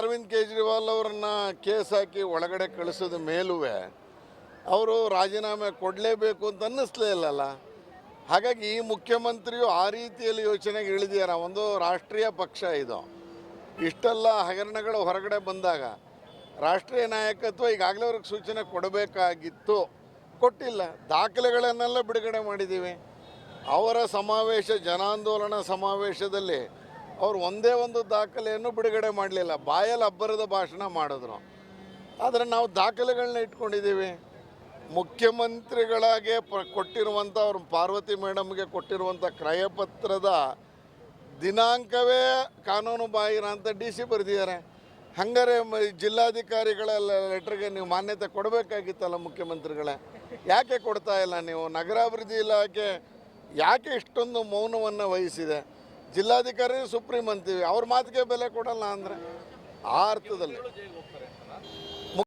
ಅರವಿಂದ್ ಕೇಜ್ರಿವಾಲ್ ಅವರನ್ನು ಕೇಸ್ ಹಾಕಿ ಒಳಗಡೆ ಕಳಿಸಿದ ಮೇಲೂ ಅವರು ರಾಜೀನಾಮೆ ಕೊಡಲೇಬೇಕು ಅಂತ ಅನ್ನಿಸ್ಲೇ ಇಲ್ಲಲ್ಲ. ಹಾಗಾಗಿ ಈ ಮುಖ್ಯಮಂತ್ರಿಯು ಆ ರೀತಿಯಲ್ಲಿ ಯೋಚನೆಗೆ ಇಳಿದಿದ್ದಾರೆ. ಒಂದು ರಾಷ್ಟ್ರೀಯ ಪಕ್ಷ ಇದು, ಇಷ್ಟೆಲ್ಲ ಹಗರಣಗಳು ಹೊರಗಡೆ ಬಂದಾಗ ರಾಷ್ಟ್ರೀಯ ನಾಯಕತ್ವ ಈಗಾಗಲೇ ಅವ್ರಿಗೆ ಸೂಚನೆ ಕೊಡಬೇಕಾಗಿತ್ತು, ಕೊಟ್ಟಿಲ್ಲ. ದಾಖಲೆಗಳನ್ನೆಲ್ಲ ಬಿಡುಗಡೆ ಮಾಡಿದ್ದೀವಿ. ಅವರ ಸಮಾವೇಶ, ಜನಾಂದೋಲನ ಸಮಾವೇಶದಲ್ಲಿ ಅವರು ಒಂದೇ ಒಂದು ದಾಖಲೆಯನ್ನು ಬಿಡುಗಡೆ ಮಾಡಲಿಲ್ಲ. ಬಾಯಲ್ಲಿ ಅಬ್ಬರದ ಭಾಷಣ ಮಾಡಿದ್ರು. ಆದರೆ ನಾವು ದಾಖಲೆಗಳನ್ನ ಇಟ್ಕೊಂಡಿದ್ದೀವಿ. ಮುಖ್ಯಮಂತ್ರಿಗಳಾಗೆ ಕೊಟ್ಟಿರುವಂಥ ಅವ್ರ ಪಾರ್ವತಿ ಮೇಡಮ್ಗೆ ಕೊಟ್ಟಿರುವಂಥ ಕ್ರಯಪತ್ರದ ದಿನಾಂಕವೇ ಕಾನೂನು ಬಾಹಿರ ಅಂತ DC ಬರೆದಿದ್ದಾರೆ. ಹಂಗಾರೆ ಜಿಲ್ಲಾಧಿಕಾರಿಗಳ ಲೆಟ್ರಿಗೆ ನೀವು ಮಾನ್ಯತೆ ಕೊಡಬೇಕಾಗಿತ್ತಲ್ಲ ಮುಖ್ಯಮಂತ್ರಿಗಳೇ, ಯಾಕೆ ಕೊಡ್ತಾ ಇಲ್ಲ ನೀವು? ನಗರಾಭಿವೃದ್ಧಿ ಇಲಾಖೆ ಯಾಕೆ ಇಷ್ಟೊಂದು ಮೌನವನ್ನು ವಹಿಸಿದೆ? ಜಿಲ್ಲಾಧಿಕಾರಿ ಸುಪ್ರೀಂ ಅಂತೀವಿ, ಅವ್ರ ಮಾತಿಗೆ ಬೆಲೆ ಕೊಡಲ್ಲ ಅಂದರೆ ಆ ಅರ್ಥದಲ್ಲಿ